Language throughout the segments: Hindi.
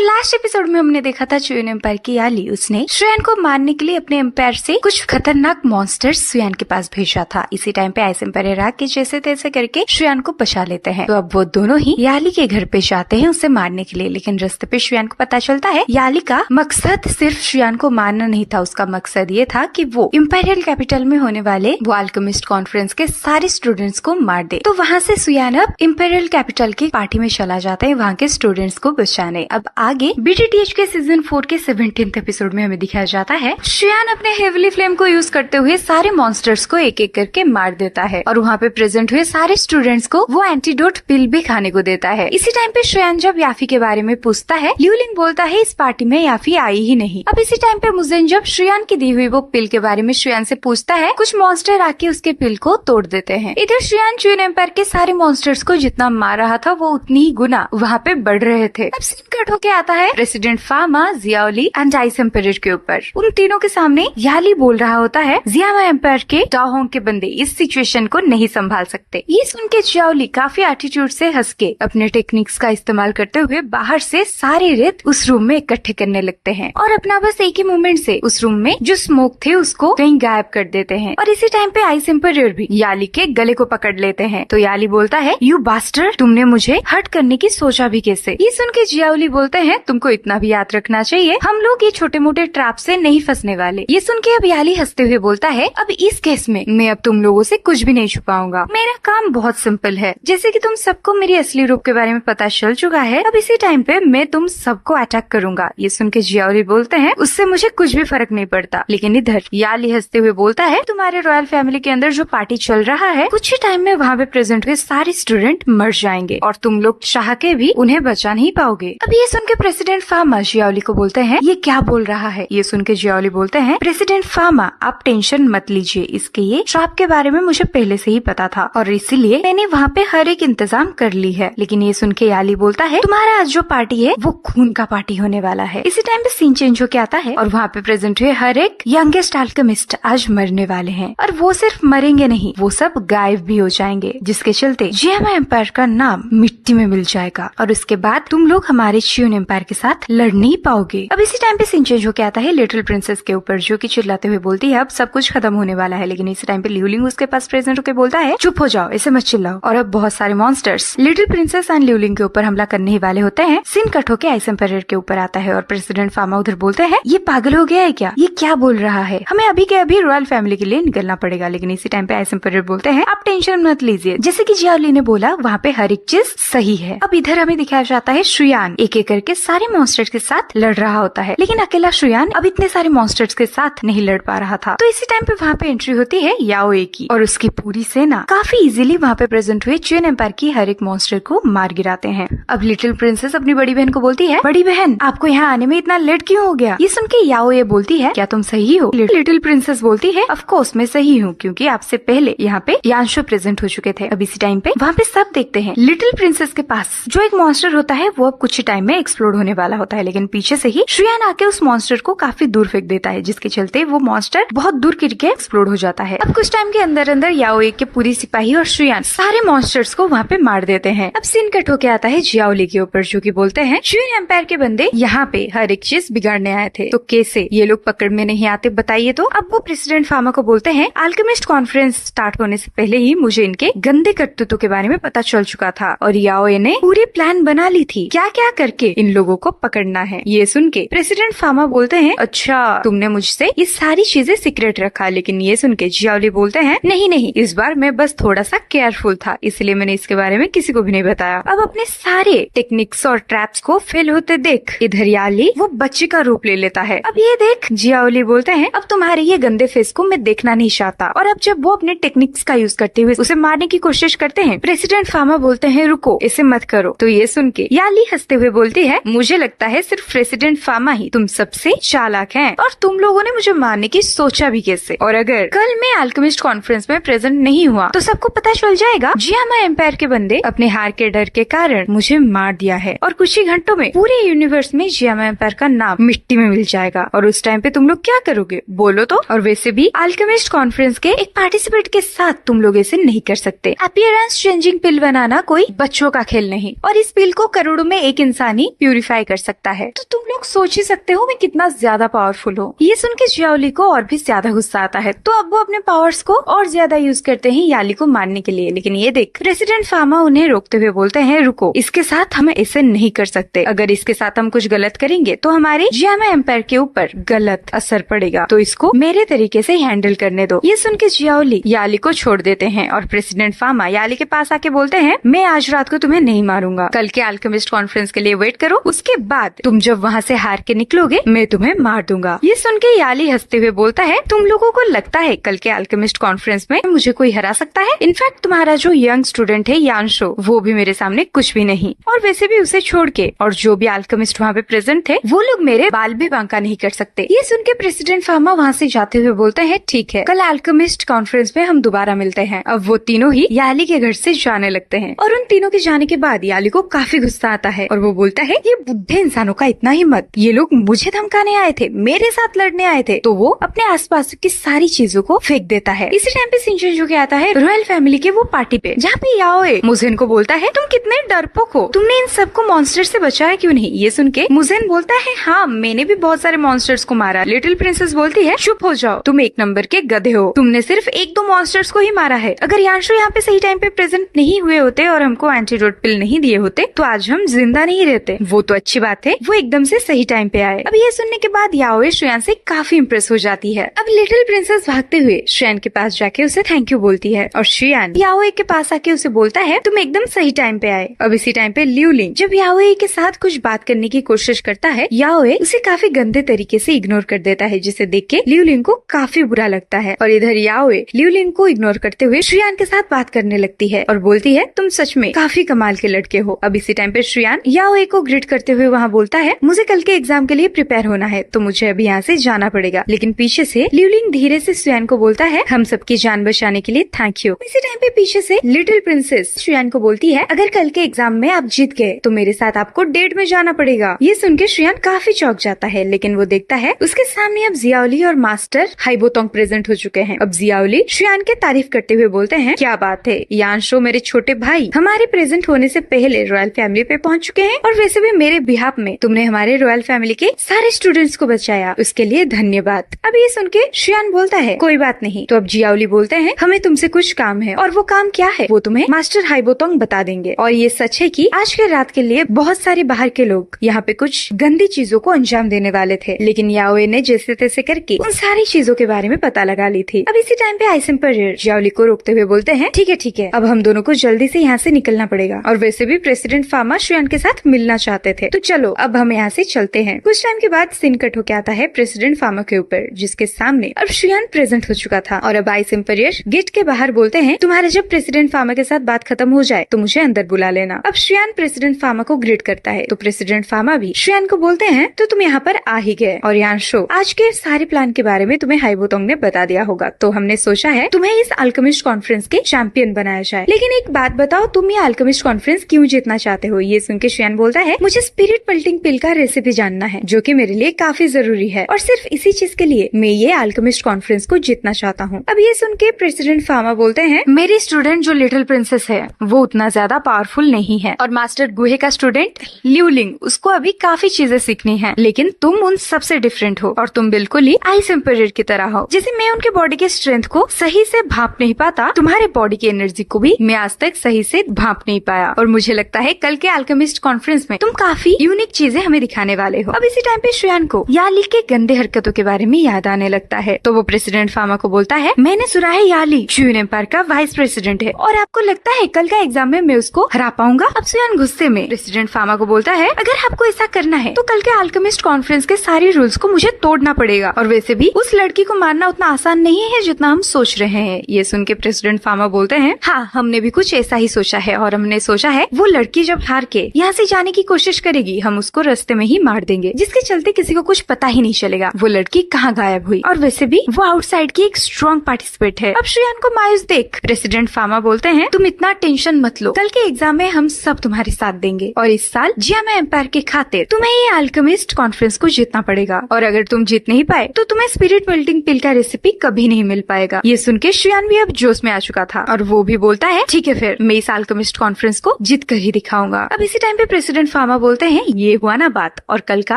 लास्ट एपिसोड में हमने देखा था चुयन एम्पायर की याली उसने श्रेयान को मारने के लिए अपने एम्पायर से कुछ खतरनाक मॉन्स्टर्स श्रेयान के पास भेजा था। इसी टाइम पे आइस एम्पायर आके जैसे तैसे करके श्रेयान को बचा लेते हैं। तो अब वो दोनों ही याली के घर पे जाते हैं उसे मारने के लिए, लेकिन रास्ते पे श्रेयान को पता चलता है याली का मकसद सिर्फ श्रेयान को मारना नहीं था, उसका मकसद ये था कि वो इंपीरियल कैपिटल में होने वाले वो अल्केमिस्ट कॉन्फ्रेंस के सारे स्टूडेंट्स को मार दे। तो वहाँ से श्रेयान अब इंपीरियल कैपिटल की पार्टी में चला जाता है वहाँ के स्टूडेंट्स को बचाने। अब आगे BTTH के सीजन 4 के 17th एपिसोड में हमें दिखाया जाता है श्रेयान अपने हेवली फ्लेम को यूज करते हुए सारे मॉन्स्टर्स को एक एक करके मार देता है और वहाँ पे प्रेजेंट हुए सारे स्टूडेंट्स को वो एंटीडोट पिल भी खाने को देता है। इसी टाइम पे श्रेयान जब याफी के बारे में पूछता है, ल्यूलिन बोलता है इस पार्टी में याफी आई ही नहीं। अब इसी टाइम पे मुजेन जब श्रेयान की दी हुई वो पिल के बारे में श्रेयान से पूछता है, कुछ मॉन्स्टर आके उसके पिल को तोड़ देते हैं। इधर श्रेयान चुयन एम्पायर के सारे मॉन्स्टर्स को जितना मार रहा था वो उतनी ही गुना वहाँ पे बढ़ रहे थे। अब सीन कट होके आता है प्रेसिडेंट फामा, जियाओली एंड आइस एम्पायर के ऊपर। उन तीनों के सामने याली बोल रहा होता है जियामा एम्पायर के डाहोंग के बंदे इस सिचुएशन को नहीं संभाल सकते। ये सुन के जियाओली काफी एटीट्यूड से हंस के अपने टेक्निक्स का इस्तेमाल करते हुए बाहर से सारे रेत उस रूम में इकट्ठे करने लगते हैं और अपना बस एक ही मूवमेंट से उस रूम में जो स्मोक थे उसको कहीं गायब कर देते हैं। और इसी टाइम पे आइस एम्पायर भी याली के गले को पकड़ लेते हैं। तो याली बोलता है, यू बास्टर, तुमने मुझे हर्ट करने की सोचा भी कैसे। ये सुन के जियाओली बोलते हैं, तुमको इतना भी याद रखना चाहिए हम लोग ये छोटे मोटे ट्रैप से नहीं फंसने वाले। ये सुन के अब याली हंसते हुए बोलता है, अब इस केस में मैं अब तुम लोगों से कुछ भी नहीं छुपाऊंगा। मेरा काम बहुत सिंपल है, जैसे कि तुम सबको मेरी असली रूप के बारे में पता चल चुका है, अब इसी टाइम पे मैं तुम सबको अटैक करूंगा। ये सुन के जियाओली बोलते हैं, उससे मुझे कुछ भी फर्क नहीं पड़ता। लेकिन इधर याली हंसते हुए बोलता है, तुम्हारे रॉयल फैमिली के अंदर जो पार्टी चल रहा है कुछ ही टाइम में वहाँ पे प्रेजेंट हुए सारे स्टूडेंट मर जाएंगे और तुम लोग चाह के भी उन्हें बचा नहीं पाओगे। अब ये सुन के प्रेसिडेंट फामा जियाओली को बोलते हैं, ये क्या बोल रहा है। ये सुन के जियाओली बोलते हैं, प्रेसिडेंट फामा आप टेंशन मत लीजिए, इसके ये ट्रैप के बारे में मुझे पहले से ही पता था और इसीलिए मैंने वहाँ पे हर एक इंतजाम कर ली है। लेकिन ये सुन के याली बोलता है, तुम्हारा आज जो पार्टी है वो खून का पार्टी होने वाला है। इसी टाइम पे सीन चेंज होके आता है और वहाँ पे प्रेजेंट हुए हर एक यंगेस्ट अल्केमिस्ट आज मरने वाले हैं और वो सिर्फ मरेंगे नहीं, वो सब गायब भी हो जाएंगे, जिसके चलते जियामा एम्पायर का नाम मिट्टी में मिल जाएगा और उसके बाद तुम लोग हमारे चुयन एम्पायर के साथ लड़ नहीं पाओगे। अब इसी टाइम पे सीन चेंज होके आता है लिटिल प्रिंसेस के ऊपर, जो कि चिल्लाते हुए बोलती है अब सब कुछ खत्म होने वाला है। लेकिन इसी टाइम पे ल्यूलिंग उसके पास प्रेजेंट होकर बोलता है, चुप हो जाओ, ऐसे मत चिल्लाओ। और अब बहुत सारे मॉन्स्टर्स लिटिल प्रिंसेस एंड ल्यूलिंग के ऊपर हमला करने ही वाले होते हैं। सीन कट होके आइस एम्पायर के ऊपर आता है और प्रेसिडेंट फामा उधर बोलते हैं, ये पागल हो गया है क्या, ये क्या बोल रहा है, हमें अभी के अभी रॉयल फैमिली के लिए निकलना पड़ेगा। लेकिन इसी टाइम पे आइस एम्पायर बोलते हैं, आप टेंशन मत लीजिए, जैसे कि जियाओली ने बोला वहाँ पे हर एक चीज सही है। अब इधर हमें दिखाया जाता है श्रेयान एक एक करके सारे मॉन्स्टर्स के साथ लड़ रहा होता है, लेकिन अकेला श्रेयान अब इतने सारे मॉन्स्टर्स के साथ नहीं लड़ पा रहा था। तो इसी टाइम पे वहाँ पे एंट्री होती है याओए की और उसकी पूरी सेना काफी इजीली वहाँ पे प्रेजेंट हुए चुयन एम्पायर की हर एक मॉन्स्टर को मार गिराते हैं। अब लिटिल प्रिंसेस अपनी बड़ी बहन को बोलती है, बड़ी बहन आपको यहाँ आने में इतना लेट क्यों हो गया। ये सुन के याओए बोलती है, क्या तुम सही हो। लिटिल प्रिंसेस बोलती है, ऑफ कोर्स मैं सही हूँ, क्योंकि आपसे पहले यहाँ पे यांशु प्रेजेंट हो चुके थे। अब इसी टाइम पे वहाँ पे सब देखते हैं लिटिल प्रिंसेस के पास जो एक मॉन्स्टर होता है वो अब कुछ ही टाइम में एक्सप्लोड होने वाला होता है, लेकिन पीछे से ही श्रेयान आके उस मॉन्स्टर को काफी दूर फेंक देता है, जिसके चलते वो मॉन्स्टर बहुत दूर गिर के एक्सप्लोड हो जाता है। अब कुछ टाइम के अंदर अंदर याओए के पूरी सिपाही और श्रेयान सारे मॉन्स्टर्स को वहाँ पे मार देते हैं। अब सीन कट होके आता है जियाओली के ऊपर, जो कि बोलते हैं चुयन एम्पायर के बंदे यहाँ पे हर एक चीज बिगाड़ने आए थे, तो कैसे ये लोग पकड़ में नहीं आते बताइए। तो अब वो प्रेसिडेंट फामा को बोलते हैं, अल्केमिस्ट कॉन्फ्रेंस स्टार्ट होने से पहले ही मुझे इनके गंदे करतूतों के बारे में पता चल चुका था और याओए ने पूरी प्लान बना ली थी क्या क्या करके इन लोगों को पकड़ना है। ये सुन के प्रेसिडेंट फामा बोलते हैं, अच्छा तुमने मुझसे ये सारी चीजें सीक्रेट रखा। लेकिन ये सुन के जियाओली बोलते हैं, नहीं नहीं, इस बार मैं बस थोड़ा सा केयरफुल था, इसलिए मैंने इसके बारे में किसी को भी नहीं बताया। अब अपने सारे टेक्निक्स और ट्रैप्स को फेल होते देख इधर याली वो बच्चे का रूप ले लेता है। अब ये देख जियाओली बोलते हैं, अब तुम्हारे ये गंदे फेस को मैं देखना नहीं चाहता। और अब जब वो अपने टेक्निक्स का यूज करते हुए उसे मारने की कोशिश करते हैं, प्रेसिडेंट फामा बोलते हैं, रुको, ऐसे मत करो। तो ये सुन के याली हंसते हुए बोलती है, मुझे लगता है सिर्फ प्रेसिडेंट फामा ही तुम सबसे चालाक हैं और तुम लोगों ने मुझे मारने की सोचा भी कैसे। और अगर कल मैं अल्केमिस्ट कॉन्फ्रेंस में प्रेजेंट नहीं हुआ तो सबको पता चल जाएगा जियामा एम्पायर के बंदे अपने हार के डर के कारण मुझे मार दिया है और कुछ ही घंटों में पूरे यूनिवर्स में जियामा एम्पायर का नाम मिट्टी में मिल जाएगा। और उस टाइम पे तुम लोग क्या करोगे बोलो तो। और वैसे भी अल्केमिस्ट कॉन्फ्रेंस के एक पार्टिसिपेंट के साथ तुम लोग ऐसे नहीं कर सकते। अपीयरेंस चेंजिंग पिल बनाना कोई बच्चों का खेल नहीं और इस पिल को करोड़ों में एक इंसान ही प्यूरिफाई कर सकता है। तो तुम लोग सोच ही सकते हो मैं कितना ज्यादा पावरफुल हूँ। ये सुन के जियाओली को और भी ज्यादा गुस्सा आता है, तो अब वो अपने पावर्स को और ज्यादा यूज करते हैं याली को मारने के लिए। लेकिन ये देख प्रेसिडेंट फामा उन्हें रोकते हुए बोलते हैं, रुको, इसके साथ हम ऐसे नहीं कर सकते। अगर इसके साथ हम कुछ गलत करेंगे तो हमारे जियामा एम्पायर के ऊपर गलत असर पड़ेगा, तो इसको मेरे तरीके से हैंडल करने दो। ये सुन के जियाओली याली को छोड़ देते हैं और प्रेसिडेंट फामा याली के पास आके बोलते हैं, मैं आज रात को तुम्हें नहीं मारूंगा, कल के अल्केमिस्ट कॉन्फ्रेंस के लिए वेट करो, उसके बाद तुम जब वहाँ से हार के निकलोगे मैं तुम्हें मार दूंगा। ये सुन के याली हंसते हुए बोलता है, तुम लोगों को लगता है कल के अल्केमिस्ट कॉन्फ्रेंस में मुझे कोई हरा सकता है? इनफैक्ट तुम्हारा जो यंग स्टूडेंट है यानशो, वो भी मेरे सामने कुछ भी नहीं, और वैसे भी उसे छोड़ के और जो भी अल्केमिस्ट वहाँ पे प्रेजेंट थे वो लोग मेरे बाल भी बांका नहीं कर सकते। ये सुन के प्रेसिडेंट फामा वहाँ से जाते हुए बोलते हैं, ठीक है, कल अल्केमिस्ट कॉन्फ्रेंस में हम दोबारा मिलते हैं। अब वो तीनों ही याली के घर से जाने लगते हैं और उन तीनों के जाने के बाद याली को काफी गुस्सा आता है और वो बोलता है, ये बुढ़े इंसानों का इतना हिम्मत, ये लोग मुझे धमकाने आए थे, मेरे साथ लड़ने आए थे। तो वो अपने आसपास की सारी चीजों को फेंक देता है। इसी टाइम पे शिनचैन जो के आता है रॉयल फैमिली के वो पार्टी पे, जहाँ पे याओए मुझेन को बोलता है, तुम कितने डरपोक हो, तुमने इन सबको मॉन्स्टर से बचाया क्यों नहीं? ये सुन के मुझेन बोलता है, हाँ मैंने भी बहुत सारे मॉन्स्टर्स को मारा। लिटिल प्रिंसेस बोलती है, चुप हो जाओ, तुम एक नंबर के गधे हो, तुमने सिर्फ एक दो मॉन्स्टर्स को ही मारा है। अगर यानशो यहाँ पे सही टाइम पे प्रेजेंट नहीं हुए होते और हमको एंटीडोट पिल नहीं दिए होते तो आज हम जिंदा नहीं रहते। वो तो अच्छी बात है, वो एकदम से सही टाइम पे आए। अब ये सुनने के बाद याओए श्रेयान से काफी इम्प्रेस हो जाती है। अब लिटिल प्रिंसेस भागते हुए श्रेयान के पास जाके उसे थैंक यू बोलती है और श्रेयान याओए के पास आके उसे बोलता है, तुम एकदम सही टाइम पे आए। अब इसी टाइम पे लिउलिंग जब याओए के साथ कुछ बात करने की कोशिश करता है, याओए उसे काफी गंदे तरीके से इग्नोर कर देता है, जिसे देख के लिउलिंग को काफी बुरा लगता है। और इधर याओए लिउलिंग को इग्नोर करते हुए श्रेयान के साथ बात करने लगती है और बोलती है, तुम सच में काफी कमाल के लड़के हो। अब इसी टाइम पे श्रेयान याओए को ग्रिट करते हुए वहाँ बोलता है, मुझे कल के एग्जाम के लिए प्रिपेयर होना है, तो मुझे अभी यहाँ से जाना पड़ेगा। लेकिन पीछे से लिउलिंग धीरे से श्रेयान को बोलता है, हम सबकी जान बचाने के लिए थैंक यू। इसी टाइम पे पीछे से लिटिल प्रिंसेस श्रेयान को बोलती है, अगर कल के एग्जाम में आप जीत गए तो मेरे साथ आपको डेट में जाना पड़ेगा। ये सुन के श्रेयान काफी चौंक जाता है, लेकिन वो देखता है उसके सामने अब जियाओली और मास्टर हाइबोतोंग प्रेजेंट हो चुके हैं। अब जियाओली श्रेयान के तारीफ करते हुए बोलते हैं, क्या बात है यानशो, मेरे छोटे भाई हमारे प्रेजेंट होने से पहले रॉयल फैमिली पे पहुंच चुके हैं, और वैसे भी मेरे बिहाफ में तुमने हमारे रॉयल फैमिली के सारे स्टूडेंट्स को बचाया, उसके लिए धन्यवाद। अब ये सुन के श्रेयान बोलता है, कोई बात नहीं। तो अब जियाओली बोलते हैं, हमें तुमसे कुछ काम है, और वो काम क्या है वो तुम्हें मास्टर हाइबोतोंग बता देंगे। और ये सच है कि आज के रात के लिए बहुत सारे बाहर के लोग यहाँ पे कुछ गंदी चीजों को अंजाम देने वाले थे, लेकिन याओए ने जैसे तैसे करके उन सारी चीजों के बारे में पता लगा ली थी। अब इसी टाइम पे आइस एम्पायर जियाओली को रोकते हुए बोलते हैं, ठीक है, अब हम दोनों को जल्दी से यहाँ से निकलना पड़ेगा, और वैसे भी प्रेसिडेंट फामा श्रेयान के साथ मिलना चाहते थे, तो चलो अब हम यहाँ से चलते हैं। कुछ टाइम के बाद सीन कट होके आता है प्रेसिडेंट फामा के ऊपर, जिसके सामने अब श्रेयान प्रेजेंट हो चुका था। और अब आइस एम्पायर गेट के बाहर बोलते हैं, तुम्हारा जब प्रेसिडेंट फामा के साथ बात खत्म हो जाए तो मुझे अंदर बुला लेना। अब श्रेयान प्रेसिडेंट फामा को ग्रीट करता है, तो प्रेसिडेंट फामा भी श्रेयान को बोलते हैं, तो तुम यहाँ पर आ ही गए, और यानशो आज के सारे प्लान के बारे में तुम्हें हाइबोतोंग ने बता दिया होगा, तो हमने सोचा है तुम्हें इस अल्केमिस्ट कॉन्फ्रेंस के चैंपियन बनाया जाए। लेकिन एक बात बताओ, तुम ये अल्केमिस्ट कॉन्फ्रेंस क्यों जीतना चाहते हो? ये सुन के श्रेयान बोलता है, मुझे स्पिरिट पल्टिंग पिल का रेसिपी जानना है, जो कि मेरे लिए काफी जरूरी है, और सिर्फ इसी चीज के लिए मैं ये अल्केमिस्ट कॉन्फ्रेंस को जीतना चाहता हूँ। अब ये सुन के प्रेसिडेंट फामा बोलते हैं, मेरी स्टूडेंट जो लिटिल प्रिंसेस है वो उतना ज्यादा पावरफुल नहीं है, और मास्टर गुहे का स्टूडेंट लिउलिंग, उसको अभी काफी चीजें सीखनी है, लेकिन तुम उन सबसे डिफरेंट हो, और तुम बिल्कुल ही आइस एम्पायर की तरह हो। जैसे मैं उनके बॉडी के स्ट्रेंथ को सही से भाप नहीं पाता, तुम्हारे बॉडी की एनर्जी को भी मैं आज तक सही से भाप नहीं पाया, और मुझे लगता है कल के अल्केमिस्ट कॉन्फ्रेंस में तुम काफी यूनिक चीजें हमें दिखाने वाले हो। अब इसी टाइम पे श्रेयान को याली के गंदे हरकतों के बारे में याद आने लगता है, तो वो प्रेसिडेंट फामा को बोलता है, मैंने सुना है याली च्यूइन एम्पायर का वाइस प्रेसिडेंट है, और आपको लगता है कल का एग्जाम में मैं उसको हरा पाऊंगा? अब श्रेयान गुस्से में प्रेसिडेंट फामा को बोलता है, अगर आपको ऐसा करना है तो कल के अल्केमिस्ट कॉन्फ्रेंस के सारे रूल्स को मुझे तोड़ना पड़ेगा, और वैसे भी उस लड़की को मारना उतना आसान नहीं है जितना हम सोच रहे हैं। ये सुन के प्रेसिडेंट फामा बोलते हैं, हाँ हमने भी कुछ ऐसा ही सोचा है, और हमने सोचा है वो लड़की जब हार के यहाँ से जाने की कोशिश करेगी, हम उसको रास्ते में ही मार देंगे, जिसके चलते किसी को कुछ पता ही नहीं चलेगा वो लड़की कहाँ गायब हुई, और वैसे भी वो आउटसाइड की एक स्ट्रॉन्ग पार्टिसिपेट है। अब श्रेयान को मायूस देख प्रेसिडेंट फामा बोलते हैं, तुम इतना टेंशन मत लो, कल के एग्जाम में हम सब तुम्हारे साथ देंगे, और इस साल जियामा एम्पायर के खातिर तुम्हें ये अल्केमिस्ट कॉन्फ्रेंस को जीतना पड़ेगा, और अगर तुम जीत नहीं पाए तो तुम्हें स्पिरिट मेल्टिंग पिल का रेसिपी कभी नहीं मिल पाएगा। ये सुन के श्रेयान भी अब जोश में आ चुका था, और वो भी बोलता है, ठीक है फिर मैं इस अल्केमिस्ट कॉन्फ्रेंस को जीत कर ही दिखाऊंगा। अब इसी टाइम पे प्रेसिडेंट फामा फार्मा बोलते हैं ये हुआ ना बात, और कल का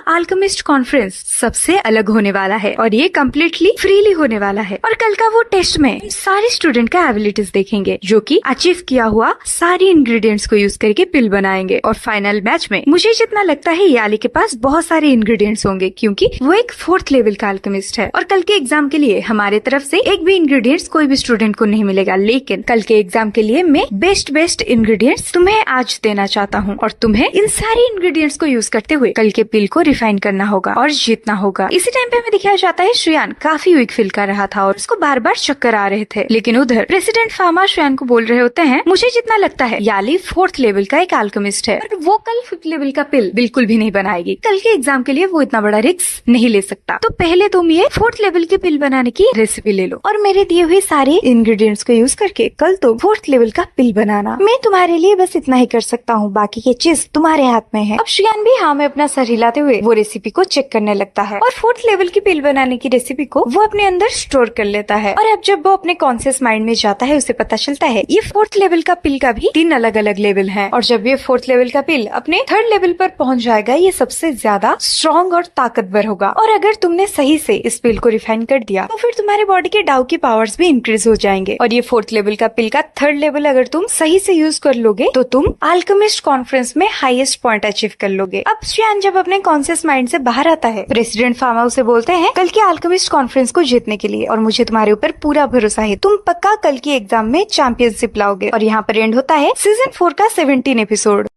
अल्केमिस्ट कॉन्फ्रेंस सबसे अलग होने वाला है और ये कम्प्लीटली फ्रीली होने वाला है। और कल का वो टेस्ट में सारे स्टूडेंट का एबिलिटीज देखेंगे जो कि अचीव किया हुआ सारी इंग्रेडिएंट्स को यूज करके पिल बनाएंगे। और फाइनल मैच में मुझे जितना लगता है याली के पास बहुत सारे इंग्रेडिएंट्स होंगे क्योंकि वो एक 4th लेवल का अल्केमिस्ट है। और कल के एग्जाम के लिए हमारे तरफ से एक भी इंग्रेडिएंट्स कोई भी स्टूडेंट को नहीं मिलेगा, लेकिन कल के एग्जाम के लिए मैं बेस्ट इंग्रेडिएंट्स तुम्हें आज देना चाहता हूँ और तुम्हें इन सारे इंग्रेडिएंट्स को यूज करते हुए कल के पिल को रिफाइन करना होगा और जीतना होगा। इसी टाइम पे हमें दिखाया जाता है श्रेयान काफी वीक फील कर रहा था और उसको बार बार चक्कर आ रहे थे, लेकिन उधर प्रेसिडेंट फार्मा श्रेयान को बोल रहे होते हैं मुझे जितना लगता है याली 4th लेवल का एक अल्केमिस्ट है, बट वो कल 5th लेवल का पिल बिल्कुल भी नहीं बनाएगी। कल के एग्जाम के लिए वो इतना बड़ा रिस्क नहीं ले सकता, तो पहले तुम ये 4th लेवल के पिल बनाने की रेसिपी ले लो और मेरे दिए हुए सारे इंग्रेडिएंट्स को यूज करके कल तो 4th लेवल का पिल बनाना। मैं तुम्हारे लिए बस इतना ही कर सकता हूँ, बाकी की चीज तुम्हारे हाथ में है। अब श्रेयान भी हाँ में अपना सर हिलाते हुए वो रेसिपी को चेक करने लगता है और 4th लेवल की पिल बनाने की रेसिपी को वो अपने अंदर स्टोर कर लेता है। और अब जब वो अपने कॉन्शियस माइंड में जाता है उसे पता चलता है ये 4th लेवल का पिल का भी 3 अलग अलग लेवल है और जब ये 4th लेवल का पिल अपने 3rd लेवल पर पहुंच जाएगा ये सबसे ज्यादा स्ट्रॉन्ग और ताकतवर होगा। और अगर तुमने सही से इस पिल को रिफाइन कर दिया तो फिर तुम्हारे बॉडी के डाउ की पावर्स भी इंक्रीज हो जाएंगे और ये 4th लेवल का पिल का 3rd लेवल अगर तुम सही से यूज कर लोगे तो तुम अल्केमिस्ट कॉन्फ्रेंस में हाईएस्ट पॉइंट अचीव कर लोगे। अब श्रेयान जब अपने कॉन्शियस माइंड से बाहर आता है प्रेसिडेंट फार्मा उसे बोलते हैं कल के अल्केमिस्ट कॉन्फ्रेंस को जीतने के लिए और मुझे तुम्हारे ऊपर पूरा भरोसा है, तुम पक्का कल की एग्जाम में चैंपियनशिप लाओगे। और यहाँ पर एंड होता है सीजन 4 का 17 एपिसोड।